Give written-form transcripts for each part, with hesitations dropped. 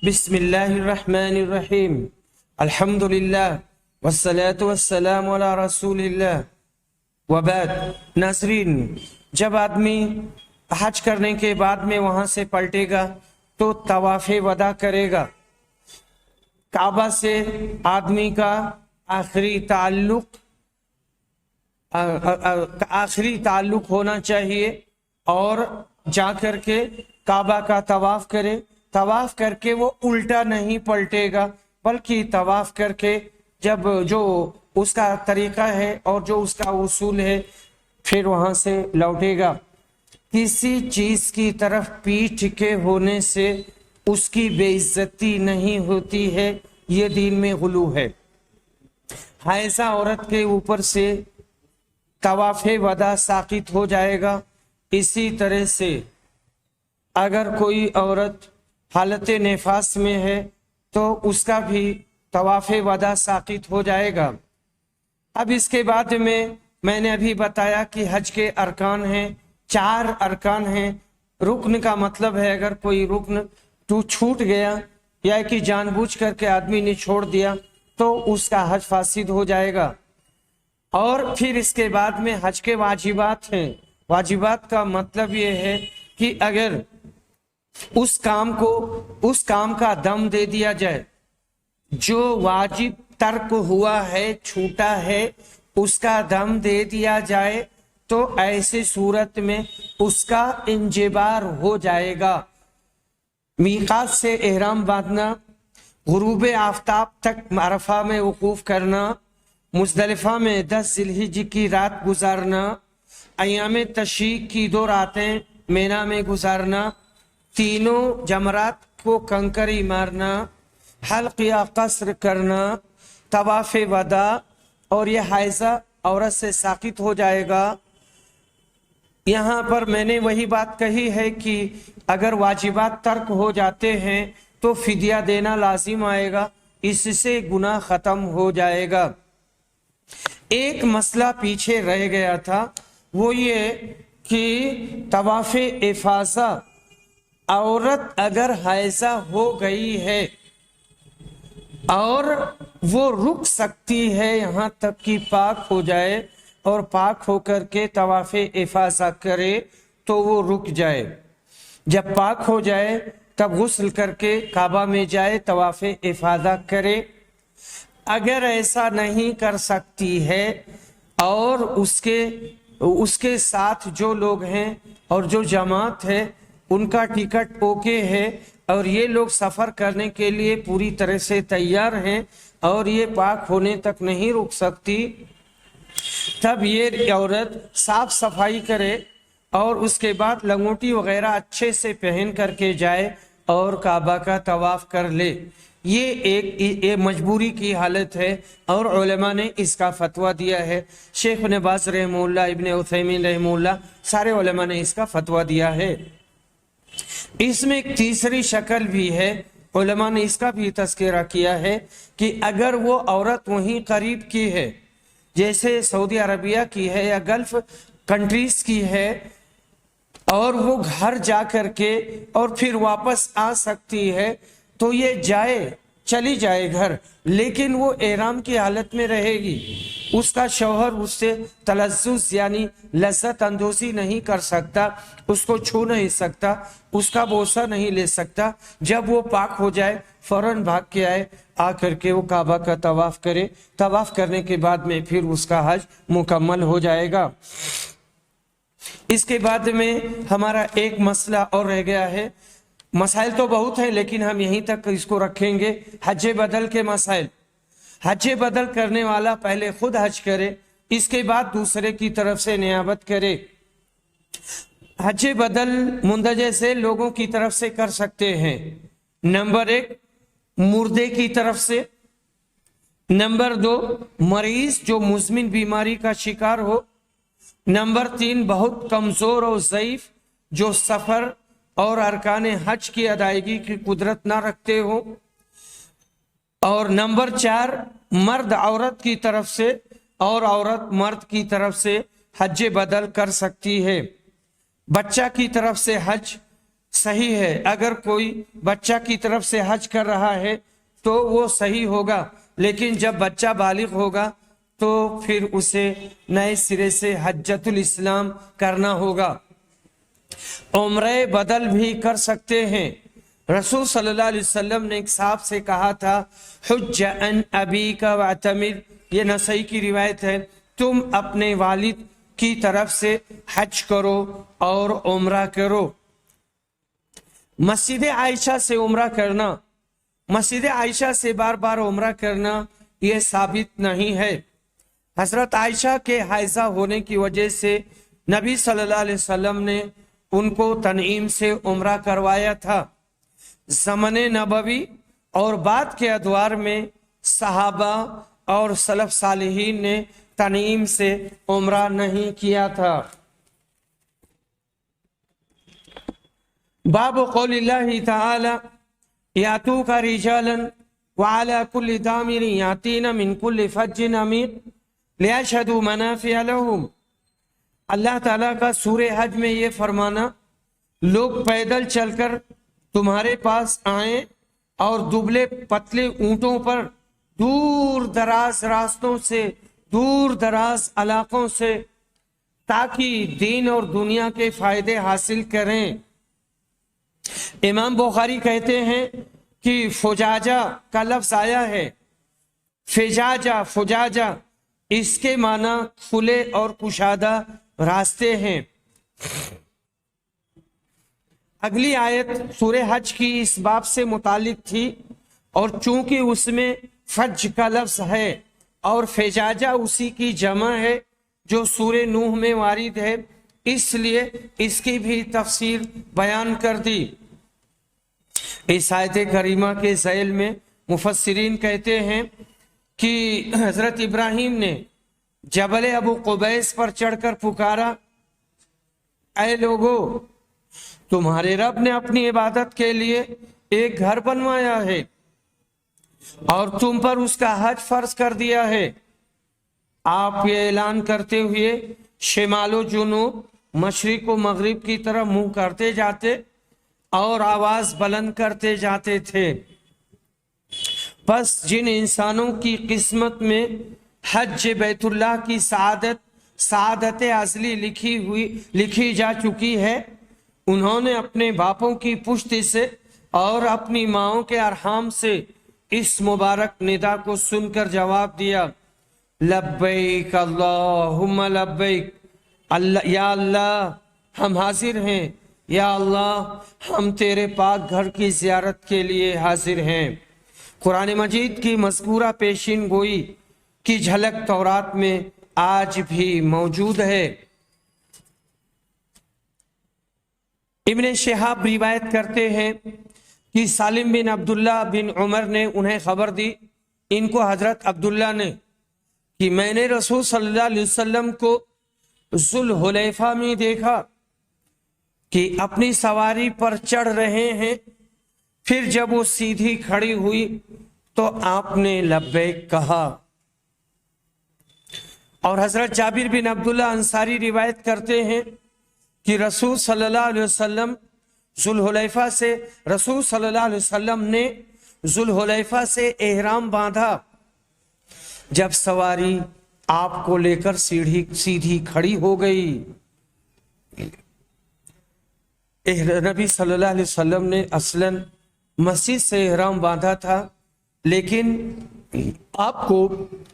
بسم اللہ الرحمن الرحیم الحمد للہ والصلاة والسلام علی رسول اللہ وبعد۔ ناظرین، جب آدمی حج کرنے کے بعد میں وہاں سے پلٹے گا تو طواف وداع کرے گا۔ کعبہ سے آدمی کا آخری تعلق ہونا چاہیے اور جا کر کے کعبہ کا طواف کرے۔ طواف کر کے وہ الٹا نہیں پلٹے گا، بلکہ طواف کر کے جب جو اس کا طریقہ ہے اور جو اس کا اصول ہے پھر وہاں سے لوٹے گا۔ کسی چیز کی طرف پیٹھ کے ہونے سے اس کی بے عزتی نہیں ہوتی ہے، یہ دین میں غلو ہے۔ حائضہ عورت کے اوپر سے طواف وداع ساقط ہو جائے گا۔ اسی طرح سے اگر کوئی عورت حالت نفاس میں ہے تو اس کا بھی طواف وداع ساقط ہو جائے گا۔ اب اس کے بعد میں نے ابھی بتایا کہ حج کے ارکان ہیں، 4 ارکان ہیں۔ رکن کا مطلب ہے اگر کوئی رکن چھوٹ گیا یا کہ جان بوجھ کر کے آدمی نے چھوڑ دیا تو اس کا حج فاسد ہو جائے گا۔ اور پھر اس کے بعد میں حج کے واجبات ہیں۔ واجبات کا مطلب یہ ہے کہ اگر اس کام کا دم دے دیا جائے، جو واجب ترک ہوا ہے، چھوٹا ہے، اس کا دم دے دیا جائے تو ایسے صورت میں اس کا انجبار ہو جائے گا۔ میقات سے احرام باندھنا، غروب آفتاب تک عرفہ میں وقوف کرنا، مزدلفہ میں 10 ذی الحجہ کی رات گزارنا، ایام تشریق کی 2 راتیں مینا میں گزارنا، تینوں جمرات کو کنکری مارنا، حلق یا قصر کرنا، طواف وداع، اور یہ حائضہ عورت سے ساقط ہو جائے گا۔ یہاں پر میں نے وہی بات کہی ہے کہ اگر واجبات ترک ہو جاتے ہیں تو فدیہ دینا لازم آئے گا، اس سے گناہ ختم ہو جائے گا۔ ایک مسئلہ پیچھے رہ گیا تھا، وہ یہ کہ طواف افاضہ عورت اگر حائضہ ہو گئی ہے اور وہ رک سکتی ہے یہاں تک کہ پاک ہو جائے، اور پاک ہو کر کے طواف افاضہ کرے تو وہ رک جائے۔ جب پاک ہو جائے تب غسل کر کے کعبہ میں جائے، طواف افاضہ کرے۔ اگر ایسا نہیں کر سکتی ہے اور اس کے ساتھ جو لوگ ہیں اور جو جماعت ہے ان کا ٹکٹ اوکے ہے اور یہ لوگ سفر کرنے کے لیے پوری طرح سے تیار ہیں اور یہ پاک ہونے تک نہیں رک سکتی، تب یہ عورت صاف صفائی کرے اور اس کے بعد لنگوٹی وغیرہ اچھے سے پہن کر کے جائے اور کعبہ کا طواف کر لے۔ یہ ایک مجبوری کی حالت ہے اور علماء نے اس کا فتویٰ دیا ہے۔ شیخ ابن باز رحمہ اللہ، ابن عثیمین رحمہ اللہ، سارے علماء نے اس کا فتویٰ دیا ہے۔ اس میں ایک تیسری شکل بھی ہے، علماء نے اس کا بھی تذکرہ کیا ہے کہ اگر وہ عورت وہیں قریب کی ہے، جیسے سعودی عربیہ کی ہے یا گلف کنٹریز کی ہے، اور وہ گھر جا کر کے اور پھر واپس آ سکتی ہے تو یہ چلی جائے گھر، لیکن وہ احرام کی حالت میں رہے گی۔ اس کا شوہر اس سے تلذذ یعنی لذت اندوزی نہیں کر سکتا، اس کو چھو نہیں سکتا، اس کا بوسہ نہیں لے سکتا۔ جب وہ پاک ہو جائے فوراً بھاگ کے آئے، آ کر کے وہ کعبہ کا طواف کرے۔ طواف کرنے کے بعد میں پھر اس کا حج مکمل ہو جائے گا۔ اس کے بعد میں ہمارا ایک مسئلہ اور رہ گیا ہے۔ مسائل تو بہت ہیں لیکن ہم یہیں تک اس کو رکھیں گے۔ حج بدل کے مسائل۔ حج بدل کرنے والا پہلے خود حج کرے، اس کے بعد دوسرے کی طرف سے نیابت کرے۔ حج بدل مندرجہ سے لوگوں کی طرف سے کر سکتے ہیں۔ نمبر 1 مردے کی طرف سے، نمبر 2 مریض جو مزمن بیماری کا شکار ہو، نمبر 3 بہت کمزور اور ضعیف جو سفر اور ارکان حج کی ادائیگی کی قدرت نہ رکھتے ہو، اور نمبر 4 مرد عورت کی طرف سے اور عورت مرد کی طرف سے حج بدل کر سکتی ہے۔ بچہ کی طرف سے حج صحیح ہے، اگر کوئی بچہ کی طرف سے حج کر رہا ہے تو وہ صحیح ہوگا، لیکن جب بچہ بالغ ہوگا تو پھر اسے نئے سرے سے حجۃ الاسلام کرنا ہوگا۔ عمرہ بدل بھی کر سکتے ہیں۔ رسول صلی اللہ علیہ وسلم نے ایک صاحب سے کہا تھا، حج عن ابیک واعتمر، یہ نسائی کی روایت ہے، تم اپنے والد کی طرف سے حج کرو اور عمرہ کرو۔ مسجد عائشہ سے عمرہ کرنا، مسجد عائشہ سے بار بار عمرہ کرنا یہ ثابت نہیں ہے۔ حضرت عائشہ کے حائضہ ہونے کی وجہ سے نبی صلی اللہ علیہ وسلم نے ان کو تنعیم سے عمرہ کروایا تھا۔ زمن نبوی اور بعد کے ادوار میں صحابہ اور سلف صالحین نے تنعیم سے عمرہ نہیں کیا تھا۔ باب قول اللہ تعالی یاتوک رجالا وعلی کل ضامر یاتین من کل فج عمیق لیشہدوا منافع لہم۔ اللہ تعالیٰ کا سورہ حج میں یہ فرمانا، لوگ پیدل چل کر تمہارے پاس آئیں اور دبلے پتلے اونٹوں پر دور دراز راستوں سے، دور دراز علاقوں سے، تاکہ دین اور دنیا کے فائدے حاصل کریں۔ امام بخاری کہتے ہیں کہ فجاجہ کا لفظ آیا ہے، فجاجہ فجاجہ، اس کے معنی کھلے اور کشادہ راستے ہیں۔ اگلی آیت سورہ حج کی اس باب سے متعلق تھی، اور چونکہ اس میں فج کا لفظ ہے اور فجاجہ اسی کی جمع ہے جو سورہ نوح میں وارد ہے، اس لیے اس کی بھی تفسیر بیان کر دی۔ اس آیت کریمہ کے ذیل میں مفسرین کہتے ہیں کہ حضرت ابراہیم نے جبل ابو قبیس پر چڑھ کر پکارا، اے لوگو، تمہارے رب نے اپنی عبادت کے لیے ایک گھر بنوایا ہے اور تم پر اس کا حج فرض کر دیا ہے۔ آپ یہ اعلان کرتے ہوئے شمال و جنوب، مشرق و مغرب کی طرف منہ کرتے جاتے اور آواز بلند کرتے جاتے تھے۔ بس جن انسانوں کی قسمت میں حج بیت اللہ کی سعادت ازلی لکھی جا چکی ہے، انہوں نے اپنے باپوں کی پشت سے اور اپنی ماؤں کے ارحام سے اس مبارک ندا کو سن کر جواب دیا، لبیک اللہم لبیک، یا اللہ ہم حاضر ہیں، یا اللہ ہم تیرے پاک گھر کی زیارت کے لیے حاضر ہیں۔ قرآن مجید کی مذکورہ پیشین گوئی کی جھلک تورات میں آج بھی موجود ہے۔ ابن شہاب روایت کرتے ہیں کہ سالم بن عبداللہ بن عمر نے انہیں خبر دی، ان کو حضرت عبداللہ نے، کہ میں نے رسول صلی اللہ علیہ وسلم کو ذوالحلیفہ میں دیکھا کہ اپنی سواری پر چڑھ رہے ہیں، پھر جب وہ سیدھی کھڑی ہوئی تو آپ نے لبیک کہا۔ اور حضرت جابر بن عبداللہ انصاری روایت کرتے ہیں کہ رسول صلی اللہ علیہ وسلم رسول صلی اللہ علیہ وسلم نے ذوالحلیفہ سے احرام باندھا، جب سواری آپ کو لے کر سیدھی کھڑی ہو گئی۔ نبی صلی اللہ علیہ وسلم نے اصلاً مسجد سے احرام باندھا تھا، لیکن آپ کو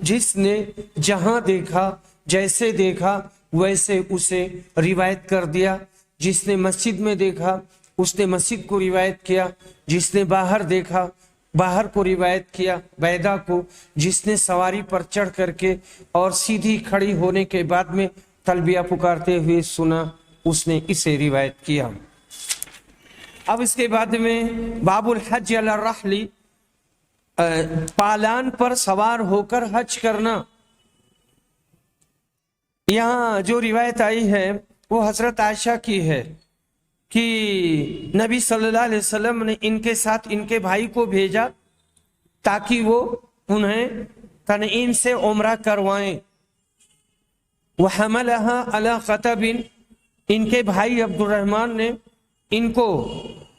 جس نے جہاں دیکھا، جیسے دیکھا ویسے اسے روایت کر دیا۔ جس نے مسجد میں دیکھا اس نے مسجد کو روایت کیا، جس نے باہر دیکھا باہر کو روایت کیا، بیدا کو جس نے سواری پر چڑھ کر کے اور سیدھی کھڑی ہونے کے بعد میں تلبیہ پکارتے ہوئے سنا، اس نے اسے روایت کیا۔ اب اس کے بعد میں باب الحج علی الرحل، پالان پر سوار ہو کر حج کرنا۔ یہاں جو روایت آئی ہے وہ حضرت عائشہ کی ہے کہ نبی صلی اللہ علیہ وسلم نے ان کے ساتھ ان کے بھائی کو بھیجا تاکہ وہ انہیں تنعیم سے عمرہ کروائیں۔ وحملها علی خطب، ان کے بھائی عبد الرحمن نے ان کو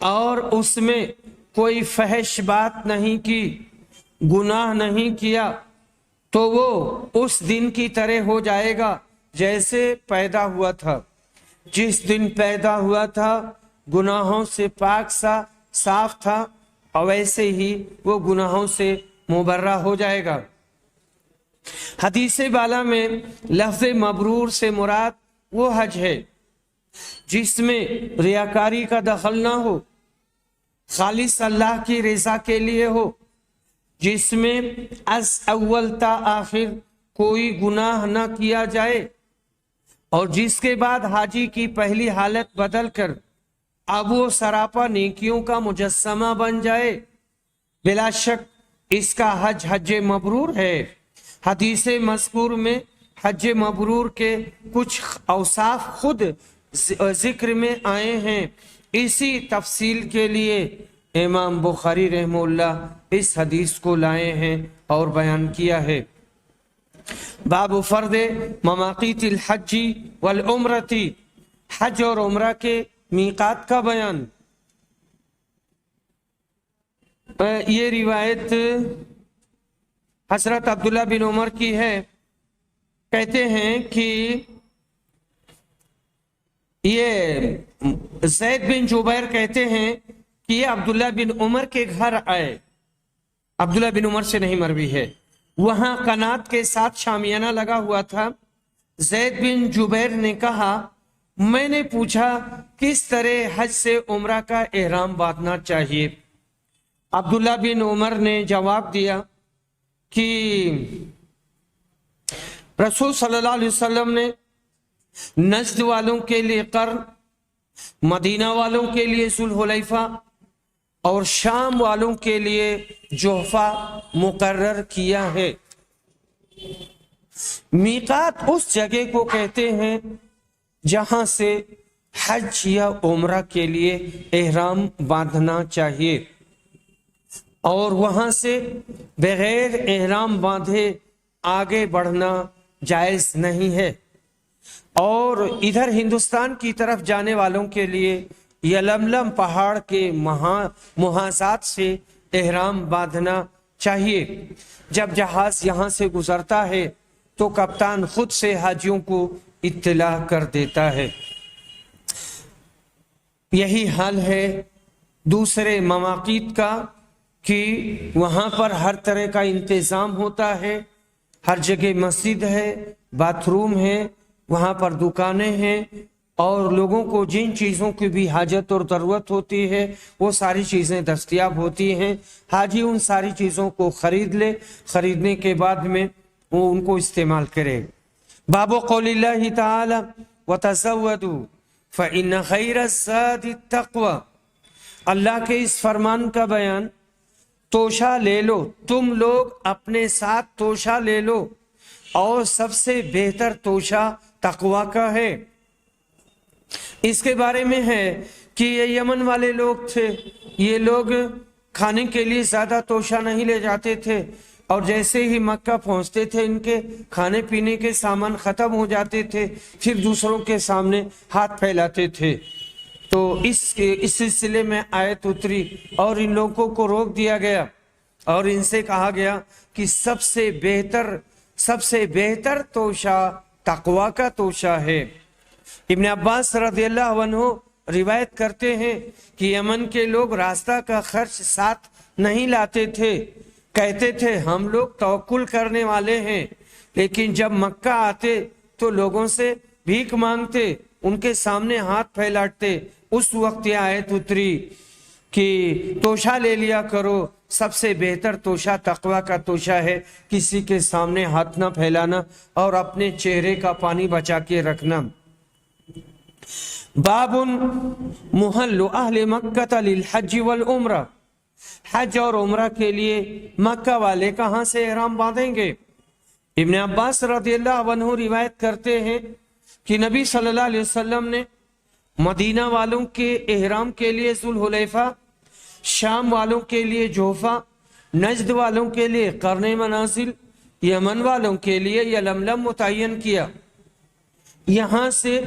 اور اس میں کوئی فحش بات نہیں کی، گناہ نہیں کیا، تو وہ اس دن کی طرح ہو جائے گا جیسے پیدا ہوا تھا۔ جس دن پیدا ہوا تھا گناہوں سے پاک سا صاف تھا، اور ویسے ہی وہ گناہوں سے مبرہ ہو جائے گا۔ حدیث بالا میں لفظ مبرور سے مراد وہ حج ہے جس میں ریاکاری کا دخل نہ ہو، خالص اللہ کی رضا کے لیے ہو، جس میں از اول تا آخر کوئی گناہ نہ کیا جائے، اور جس کے بعد حاجی کی پہلی حالت بدل کر اب وہ سراپا نیکیوں کا مجسمہ بن جائے، بلا شک اس کا حج حج مبرور ہے۔ حدیث مذکور میں حج مبرور کے کچھ اوصاف خود ذکر میں آئے ہیں، اسی تفصیل کے لیے امام بخاری رحمہ اللہ اس حدیث کو لائے ہیں اور بیان کیا ہے۔ باب فرض مواقیت الحج والعمرۃ، حج اور عمرہ کے میقات کا بیان۔ یہ روایت حضرت عبداللہ بن عمر کی ہے، کہتے ہیں کہ یہ زید بن جبیر کہتے ہیں کہ یہ عبداللہ بن عمر کے گھر آئے، عبداللہ بن عمر سے نہیں مروی ہے، وہاں قنات کے ساتھ شامیانہ لگا ہوا تھا۔ زید بن جبیر نے کہا میں نے پوچھا کس طرح حج سے عمرہ کا احرام باندھنا چاہیے؟ عبداللہ بن عمر نے جواب دیا کہ رسول صلی اللہ علیہ وسلم نے نجد والوں کے لیے قرن، مدینہ والوں کے لیے ذوالحلیفہ اور شام والوں کے لیے جحفہ مقرر کیا ہے۔ میقات اس جگہ کو کہتے ہیں جہاں سے حج یا عمرہ کے لیے احرام باندھنا چاہیے، اور وہاں سے بغیر احرام باندھے آگے بڑھنا جائز نہیں ہے۔ اور ادھر ہندوستان کی طرف جانے والوں کے لیے یلملم پہاڑ کے محاذات سے احرام باندھنا چاہیے۔ جب جہاز یہاں سے گزرتا ہے تو کپتان خود سے حاجیوں کو اطلاع کر دیتا ہے۔ یہی حال ہے دوسرے مواقیت کا کہ وہاں پر ہر طرح کا انتظام ہوتا ہے، ہر جگہ مسجد ہے، باتھ روم ہے، وہاں پر دکانیں ہیں، اور لوگوں کو جن چیزوں کی بھی حاجت اور ضرورت ہوتی ہے وہ ساری چیزیں دستیاب ہوتی ہیں۔ حاجی ان ساری چیزوں کو خرید لے، خریدنے کے بعد میں وہ ان کو استعمال کرے۔ باب قول اللہ تعالی وتزودوا فإن خیر الزاد التقوی، اللہ کے اس فرمان کا بیان، توشہ لے لو، تم لوگ اپنے ساتھ توشہ لے لو، اور سب سے بہتر توشہ تقوی کا ہے۔ اس کے بارے میں ہے کہ یہ یمن والے لوگ تھے، یہ لوگ کھانے کے لیے زیادہ توشہ نہیں لے جاتے تھے، اور جیسے ہی مکہ پہنچتے تھے ان کے کھانے پینے کے سامان ختم ہو جاتے تھے، پھر دوسروں کے سامنے ہاتھ پھیلاتے تھے۔ تو اس سلسلے میں آیت اتری اور ان لوگوں کو روک دیا گیا، اور ان سے کہا گیا کہ سب سے بہتر توشہ تقوی کا توشہ ہے۔ ابن عباس رضی اللہ عنہ روایت کرتے ہیں کہ یمن کے لوگ راستہ کا خرچ ساتھ نہیں لاتے تھے، کہتے تھے ہم لوگ توکل کرنے والے ہیں، لیکن جب مکہ آتے تو لوگوں سے بھیک مانگتے، ان کے سامنے ہاتھ پھیلاتے۔ اس وقت یہ آیت اتری کہ توشہ لے لیا کرو، سب سے بہتر توشہ تقوی کا توشہ ہے، کسی کے سامنے ہاتھ نہ پھیلانا اور اپنے چہرے کا پانی بچا کے رکھنا۔ باب محل اہل مکہ للحج والعمرہ، حج اور عمرہ کے لیے مکہ والے کہاں سے احرام باندھیں گے؟ ابن عباس رضی اللہ عنہ روایت کرتے ہیں کہ نبی صلی اللہ علیہ وسلم نے مدینہ والوں کے احرام کے لیے ذوالحلیفہ، شام والوں کے لیے جحفہ، نجد والوں کے لیے قرن منازل، یمن والوں کے لیے یلملم متعین کیا۔ یہاں سے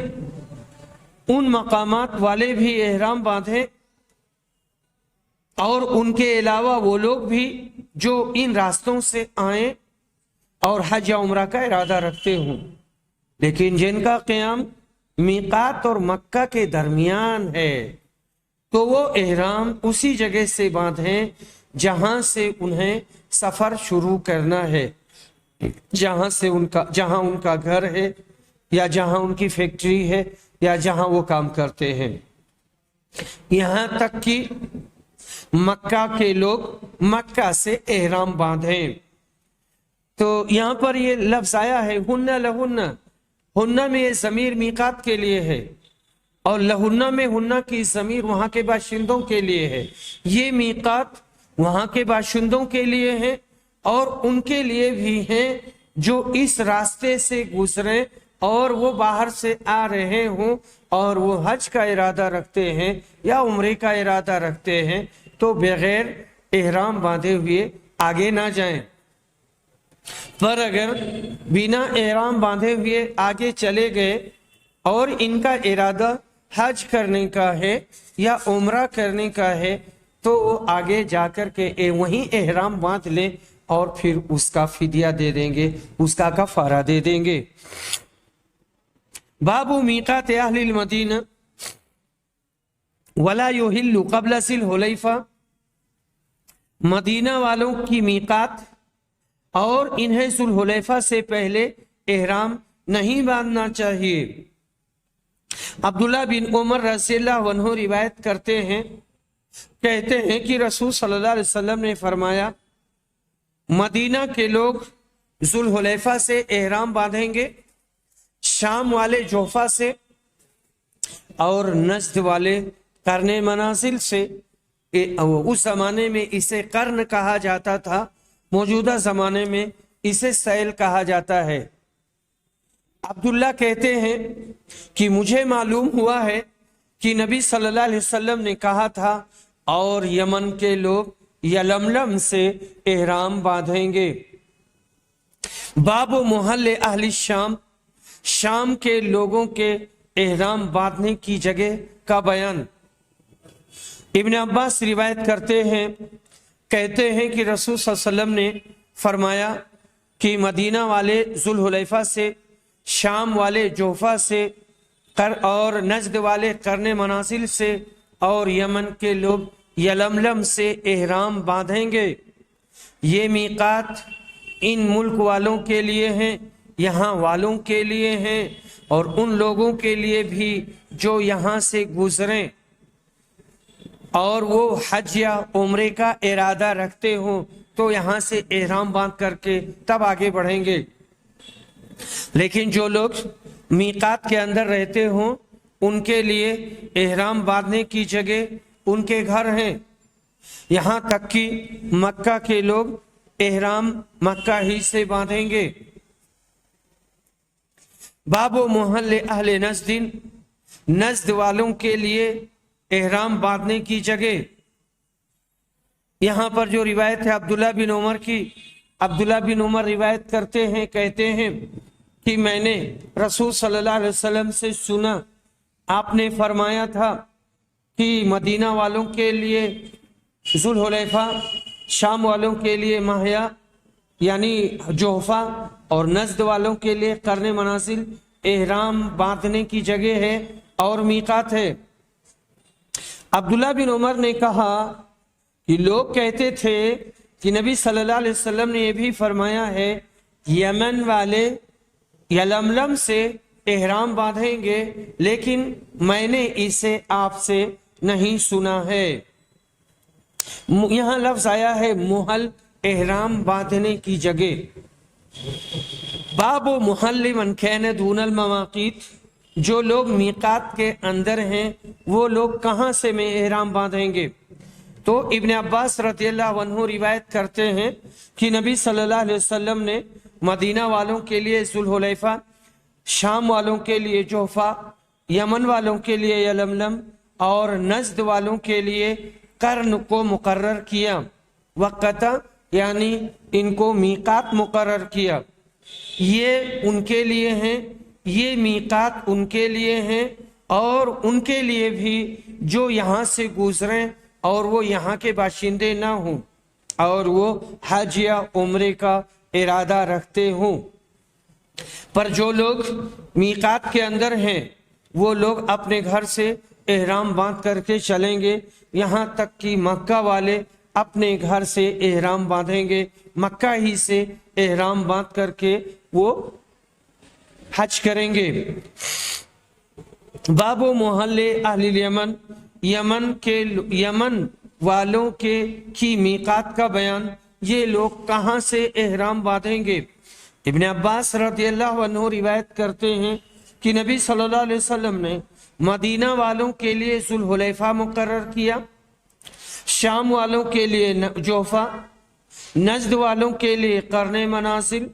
ان مقامات والے بھی احرام باندھیں اور ان کے علاوہ وہ لوگ بھی جو ان راستوں سے آئیں اور حج یا عمرہ کا ارادہ رکھتے ہوں، لیکن جن کا قیام میقات اور مکہ کے درمیان ہے تو وہ احرام اسی جگہ سے باندھیں جہاں سے انہیں سفر شروع کرنا ہے، جہاں ان کا گھر ہے یا جہاں ان کی فیکٹری ہے یا جہاں وہ کام کرتے ہیں، یہاں تک کہ مکہ کے لوگ مکہ سے احرام باندھیں۔ تو یہاں پر یہ لفظ آیا ہے ہن لہن، ہن میں یہ ضمیر میقات کے لیے ہے اور لہن میں ہن کی ضمیر وہاں کے باشندوں کے لیے ہے۔ یہ میقات وہاں کے باشندوں کے لیے ہے اور ان کے لیے بھی ہیں جو اس راستے سے گزریں اور وہ باہر سے آ رہے ہوں اور وہ حج کا ارادہ رکھتے ہیں یا عمرے کا ارادہ رکھتے ہیں تو بغیر احرام باندھے ہوئے آگے نہ جائیں، پر اگر بنا احرام باندھے ہوئے آگے چلے گئے اور ان کا ارادہ حج کرنے کا ہے یا عمرہ کرنے کا ہے تو وہ آگے جا کر کے وہیں احرام باندھ لیں اور پھر اس کا فدیہ دے دیں گے، اس کا کفارہ دے دیں گے۔ باب میقات اہل المدینہ ولا یحل قبل ذی الحلیفہ، مدینہ والوں کی میقات اور انہیں ذی الحلیفہ سے پہلے احرام نہیں باندھنا چاہیے۔ عبداللہ بن عمر رضی اللہ عنہ روایت کرتے ہیں، کہتے ہیں کہ رسول صلی اللہ علیہ وسلم نے فرمایا مدینہ کے لوگ ذی الحلیفہ سے احرام باندھیں گے، شام والے جوفہ سے اور نجد والے قرن منازل سے۔ اس زمانے میں اسے قرن کہا جاتا تھا، موجودہ زمانے میں اسے سیل کہا جاتا ہے۔ عبداللہ کہتے ہیں کہ مجھے معلوم ہوا ہے کہ نبی صلی اللہ علیہ وسلم نے کہا تھا اور یمن کے لوگ یلملم سے احرام باندھیں گے۔ باب محل اہل الشام، شام کے لوگوں کے احرام باندھنے کی جگہ کا بیان۔ ابن عباس روایت کرتے ہیں، کہتے ہیں کہ رسول صلی اللہ علیہ وسلم نے فرمایا کہ مدینہ والے ذی الحلیفہ سے، شام والے جوفہ سے اور نجد والے قرن منازل سے اور یمن کے لوگ یلملم سے احرام باندھیں گے۔ یہ میقات ان ملک والوں کے لیے ہیں، یہاں والوں کے لیے ہیں اور ان لوگوں کے لیے بھی جو یہاں سے گزریں اور وہ حج یا عمرے کا ارادہ رکھتے ہوں تو یہاں سے احرام باندھ کر کے تب آگے بڑھیں گے۔ لیکن جو لوگ میقات کے اندر رہتے ہوں ان کے لیے احرام باندھنے کی جگہ ان کے گھر ہیں، یہاں تک کہ مکہ کے لوگ احرام مکہ ہی سے باندھیں گے۔ باب محل اہل نجد، نجد والوں کے لیے احرام باندھنے کی جگہ۔ یہاں پر جو روایت ہے عبداللہ بن عمر کی، عبداللہ بن عمر روایت کرتے ہیں، کہتے ہیں کہ میں نے رسول صلی اللہ علیہ وسلم سے سنا، آپ نے فرمایا تھا کہ مدینہ والوں کے لیے ذی الحلیفہ، شام والوں کے لیے ماہیا یعنی جوفہ اور نجد والوں کے لیے قرن منازل احرام باندھنے کی جگہ ہے اور میقات ہے۔ عبداللہ بن عمر نے کہا کہ لوگ کہتے تھے کہ نبی صلی اللہ علیہ وسلم نے یہ بھی فرمایا ہے یمن والے یلملم سے احرام باندھیں گے، لیکن میں نے اسے آپ سے نہیں سنا ہے۔ یہاں لفظ آیا ہے محل، احرام باندھنے کی جگہ۔ باب محل من کان دون المواقیت، جو لوگ میقات کے اندر ہیں وہ لوگ کہاں سے میں احرام باندھیں گے؟ تو ابن عباس رضی اللہ عنہ روایت کرتے ہیں کہ نبی صلی اللہ علیہ وسلم نے مدینہ والوں کے لیے ذی الحلیفہ، شام والوں کے لیے جوفہ، یمن والوں کے لیے یلملم اور نجد والوں کے لیے قرن کو مقرر کیا، وقت یعنی ان کو میقات مقرر کیا۔ یہ ان کے لیے ہیں، یہ میقات ان کے لیے ہیں اور ان کے لیے بھی جو یہاں سے گزریں اور وہ یہاں کے باشندے نہ ہوں اور وہ حج یا عمرے کا ارادہ رکھتے ہوں، پر جو لوگ میقات کے اندر ہیں وہ لوگ اپنے گھر سے احرام باندھ کر کے چلیں گے، یہاں تک کہ مکہ والے اپنے گھر سے احرام باندھیں گے، مکہ ہی سے احرام باندھ کر کے وہ حج کریں گے۔ باب محل اہل الیمن، یمن والوں کی میقات کا بیان، یہ لوگ کہاں سے احرام باندھیں گے۔ ابن عباس رضی اللہ عنہ روایت کرتے ہیں کہ نبی صلی اللہ علیہ وسلم نے مدینہ والوں کے لیے ذوالحلیفہ مقرر کیا، شام والوں کے لیے جوفہ، نجد والوں کے لیے قرن منازل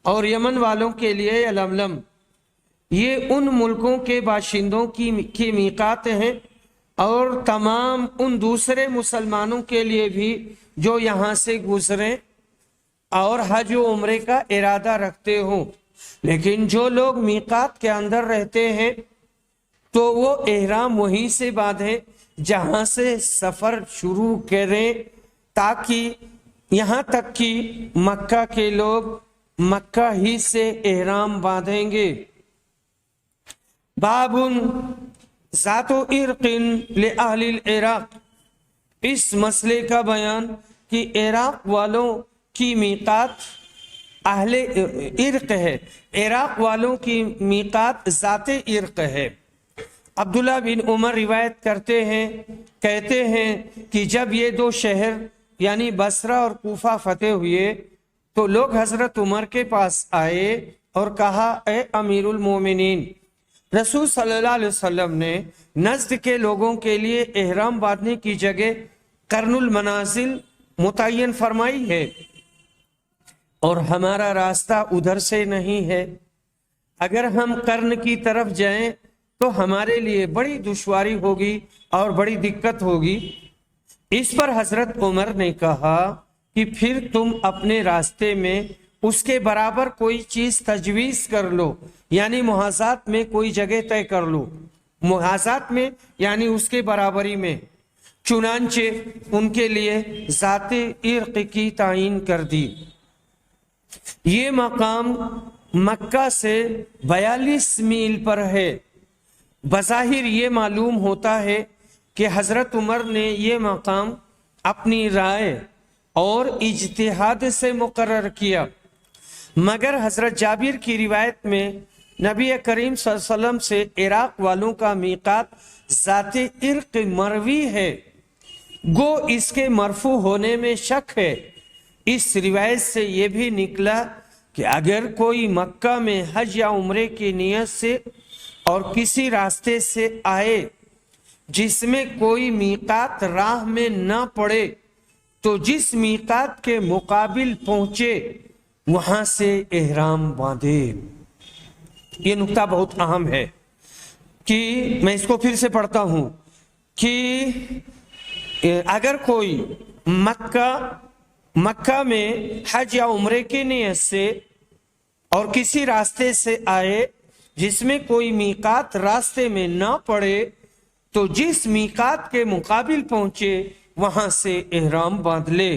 اور یمن والوں کے لیے یلملم۔ یہ ان ملکوں کے باشندوں کی میقات ہیں اور تمام ان دوسرے مسلمانوں کے لیے بھی جو یہاں سے گزریں اور حج و عمرے کا ارادہ رکھتے ہوں، لیکن جو لوگ میقات کے اندر رہتے ہیں تو وہ احرام وہیں سے باندھیں جہاں سے سفر شروع کریں، تاکہ یہاں تک کہ مکہ کے لوگ مکہ ہی سے احرام باندھیں گے۔ باب ذات عرق لأہل العراق، اس مسئلے کا بیان کہ عراق والوں کی میقات اہل عرق ہے، عراق والوں کی میقات ذات عرق ہے۔ عبداللہ بن عمر روایت کرتے ہیں، کہتے ہیں کہ جب یہ دو شہر یعنی بصرہ اور کوفہ فتح ہوئے تو لوگ حضرت عمر کے پاس آئے اور کہا، اے امیر المومنین، رسول صلی اللہ علیہ وسلم نے نجد کے لوگوں کے لیے احرام باندھنے کی جگہ قرن المنازل متعین فرمائی ہے اور ہمارا راستہ ادھر سے نہیں ہے، اگر ہم قرن کی طرف جائیں تو ہمارے لیے بڑی دشواری ہوگی اور بڑی دقت ہوگی۔ اس پر حضرت عمر نے کہا کہ پھر تم اپنے راستے میں اس کے برابر کوئی چیز تجویز کر لو، یعنی محاذات میں کوئی جگہ طے کر لو، محاذات میں یعنی اس کے برابری میں۔ چنانچہ ان کے لیے ذات عرق کی تعین کر دی۔ یہ مقام مکہ سے 42 میل پر ہے۔ بظاہر یہ معلوم ہوتا ہے کہ حضرت عمر نے یہ مقام اپنی رائے اور اجتہاد سے مقرر کیا، مگر حضرت جابر کی روایت میں نبی کریم صلی اللہ علیہ وسلم سے عراق والوں کا میقات ذات عرق مروی ہے، گو اس کے مرفوع ہونے میں شک ہے۔ اس روایت سے یہ بھی نکلا کہ اگر کوئی مکہ میں حج یا عمرے کی نیت سے اور کسی راستے سے آئے جس میں کوئی میقات راہ میں نہ پڑے تو جس میقات کے مقابل پہنچے وہاں سے احرام باندھے۔ یہ نکتہ بہت اہم ہے کہ میں اس کو پھر سے پڑھتا ہوں کہ اگر کوئی مکہ میں حج یا عمرے کی نیت سے اور کسی راستے سے آئے جس میں کوئی میقات راستے میں نہ پڑے تو جس میقات کے مقابل پہنچے وہاں سے احرام باندھ لے۔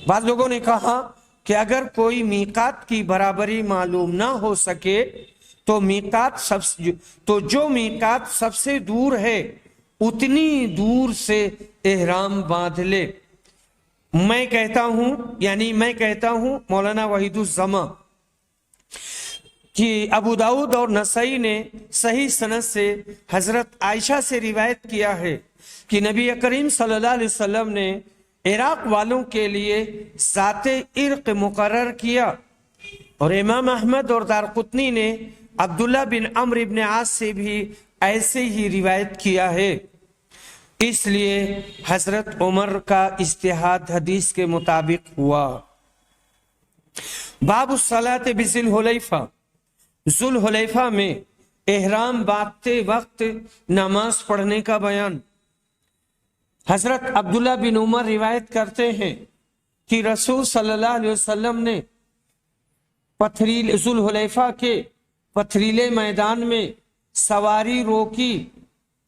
بعض لوگوں نے کہا کہ اگر کوئی میقات کی برابری معلوم نہ ہو سکے تو جو میقات سب سے دور ہے اتنی دور سے احرام باندھ لے۔ میں کہتا ہوں مولانا وحید الزمان کہ ابو داؤد اور نسائی نے صحیح سند سے حضرت عائشہ سے روایت کیا ہے کہ نبی کریم صلی اللہ علیہ وسلم نے عراق والوں کے لیے ذات عرق مقرر کیا، اور امام احمد اور دارقطنی نے عبداللہ بن عمرو بن عاص سے بھی ایسے ہی روایت کیا ہے، اس لیے حضرت عمر کا اجتہاد حدیث کے مطابق ہوا۔ باب الصلاۃ بذی الحلیفہ، ذوالحلیفہ میں احرام باندھتے وقت نماز پڑھنے کا بیان۔ حضرت عبداللہ بن عمر روایت کرتے ہیں کہ رسول صلی اللہ علیہ وسلم نے ذوالحلیفہ کے پتھریلے میدان میں سواری روکی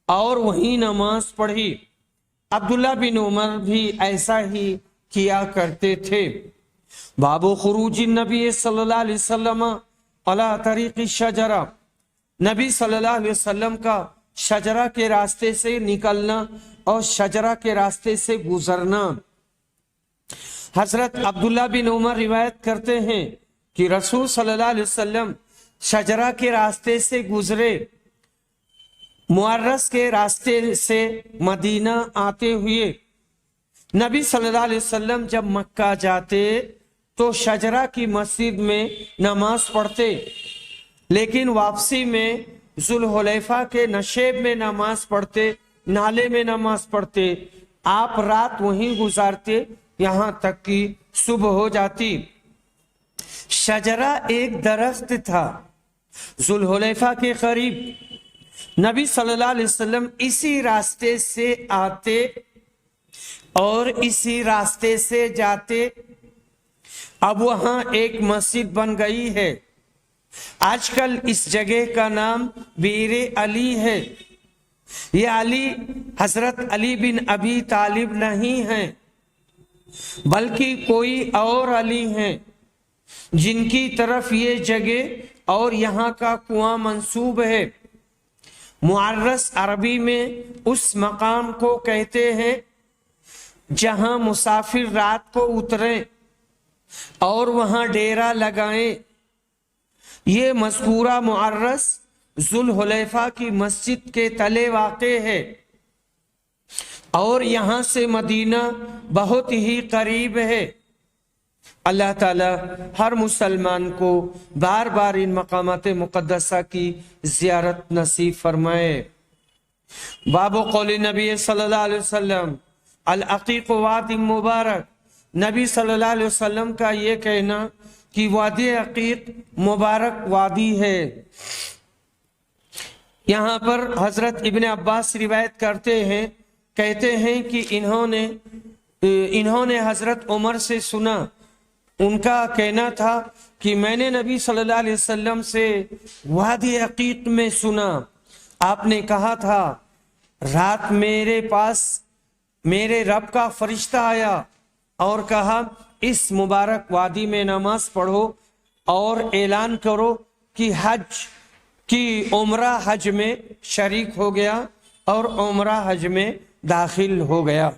اور وہیں نماز پڑھی۔ عبداللہ بن عمر بھی ایسا ہی کیا کرتے تھے۔ باب خروج النبی صلی اللہ علیہ وسلم علی طریق الشجرہ، نبی صلی اللہ علیہ وسلم کا شجرہ کے راستے سے نکلنا اور شجرہ کے راستے سے گزرنا۔ حضرت عبداللہ بن عمر روایت کرتے ہیں کہ رسول صلی اللہ علیہ وسلم شجرہ کے راستے سے گزرے، معرس کے راستے سے مدینہ آتے ہوئے نبی صلی اللہ علیہ وسلم جب مکہ جاتے تو شجرہ کی مسجد میں نماز پڑھتے، لیکن واپسی میں ذوالحلیفہ کے نشیب میں نماز پڑھتے، نالے میں نماز پڑھتے۔ آپ رات وہیں گزارتے یہاں تک کہ صبح ہو جاتی۔ شجرہ ایک درخت تھا ذوالحلیفہ کے قریب، نبی صلی اللہ علیہ وسلم اسی راستے سے آتے اور اسی راستے سے جاتے۔ اب وہاں ایک مسجد بن گئی ہے، آج کل اس جگہ کا نام بیر علی ہے۔ یہ علی حضرت علی بن ابی طالب نہیں ہیں، بلکہ کوئی اور علی ہیں جن کی طرف یہ جگہ اور یہاں کا کنواں منسوب ہے۔ معرس عربی میں اس مقام کو کہتے ہیں جہاں مسافر رات کو اتریں اور وہاں ڈیرا لگائیں۔ یہ مذکورہ معرس ذوالحلیفہ کی مسجد کے تلے واقع ہے اور یہاں سے مدینہ بہت ہی قریب ہے۔ اللہ تعالی ہر مسلمان کو بار بار ان مقامات مقدسہ کی زیارت نصیب فرمائے۔ باب قول نبی صلی اللہ علیہ وسلم العقیق وادی مبارک، نبی صلی اللہ علیہ وسلم کا یہ کہنا کہ وادی عقیق مبارک وادی ہے۔ یہاں پر حضرت ابن عباس روایت کرتے ہیں، کہتے ہیں کہ انہوں نے حضرت عمر سے سنا، ان کا کہنا تھا کہ میں نے نبی صلی اللہ علیہ وسلم سے وادی عقیق میں سنا، آپ نے کہا تھا رات میرے پاس میرے رب کا فرشتہ آیا اور کہا اس مبارک وادی میں نماز پڑھو اور اعلان کرو کہ عمرہ حج میں شریک ہو گیا اور عمرہ حج میں داخل ہو گیا۔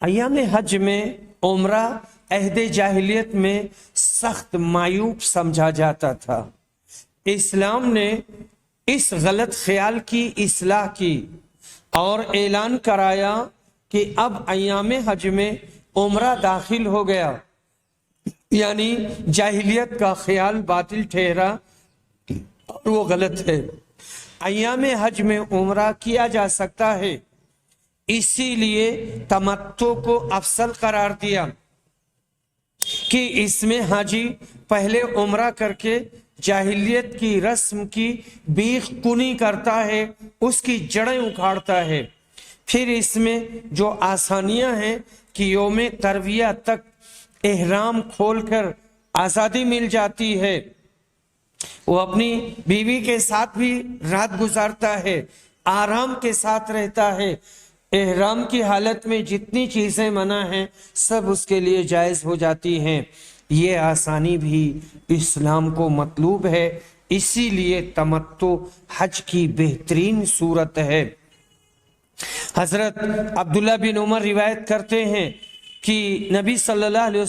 ایام حج میں عمرہ عہد جاہلیت میں سخت معیوب سمجھا جاتا تھا۔ اسلام نے اس غلط خیال کی اصلاح کی اور اعلان کرایا کہ اب ایام حج میں عمرہ داخل ہو گیا، یعنی جاہلیت کا خیال باطل ٹھہرا اور وہ غلط ہے۔ ایام حج میں عمرہ کیا جا سکتا ہے، اسی لیے تمتع کو افضل قرار دیا کہ اس میں حاجی پہلے عمرہ کر کے جاہلیت کی رسم کی بیخ کنی کرتا ہے، اس کی جڑیں اکھاڑتا ہے، پھر اس میں جو آسانیاں ہیں کہ یوم ترویہ تک احرام کھول کر آزادی مل جاتی ہے، وہ اپنی بیوی کے ساتھ بھی رات گزارتا ہے، آرام کے ساتھ رہتا ہے، احرام کی حالت میں جتنی چیزیں منع ہیں سب اس کے لیے جائز ہو جاتی ہیں۔ یہ آسانی بھی اسلام کو مطلوب ہے، اسی لیے تمتع حج کی بہترین صورت ہے۔ حضرت عبداللہ بن عمر روایت کرتے ہیں کہ نبی صلی اللہ علیہ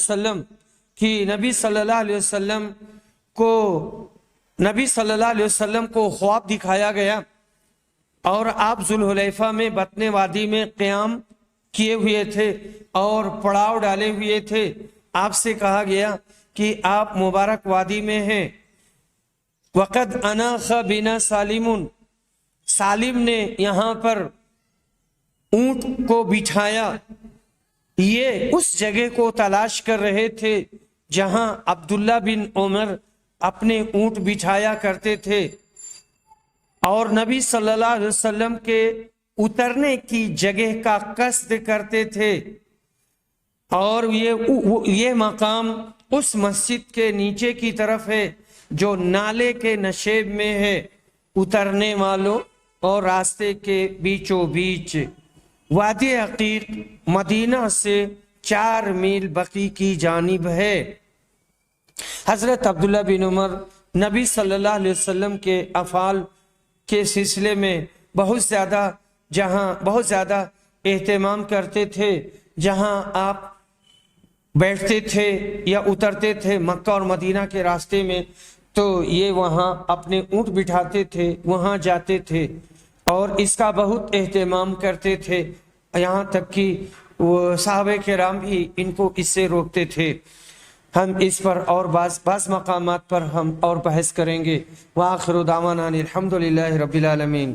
وسلم کو خواب دکھایا گیا اور آپ ذوالحلیفہ میں بطن وادی میں قیام کیے ہوئے تھے اور پڑاؤ ڈالے ہوئے تھے۔ آپ سے کہا گیا کہ آپ مبارک وادی میں ہیں۔ وقد اناخ بنا سالم نے یہاں پر اونٹ کو بٹھایا، یہ اس جگہ کو تلاش کر رہے تھے جہاں عبداللہ بن عمر اپنے اونٹ بٹھایا کرتے تھے اور نبی صلی اللہ علیہ وسلم کے اترنے کی جگہ کا قصد کرتے تھے، اور یہ مقام اس مسجد کے نیچے کی طرف ہے جو نالے کے نشیب میں ہے، اترنے والوں اور راستے کے بیچوں بیچ۔ وادی عقیق مدینہ سے 4 میل بقی کی جانب ہے۔ حضرت عبداللہ بن عمر نبی صلی اللہ علیہ وسلم کے افعال کے سلسلے میں بہت زیادہ اہتمام کرتے تھے۔ جہاں آپ بیٹھتے تھے یا اترتے تھے مکہ اور مدینہ کے راستے میں، تو یہ وہاں اپنے اونٹ بٹھاتے تھے، وہاں جاتے تھے اور اس کا بہت اہتمام کرتے تھے، یہاں تک کہ وہ صحابہ کرام بھی ان کو اس سے روکتے تھے۔ ہم اس پر اور بعض مقامات پر ہم اور بحث کریں گے۔ وآخر دعوانا الحمدللہ رب العالمین۔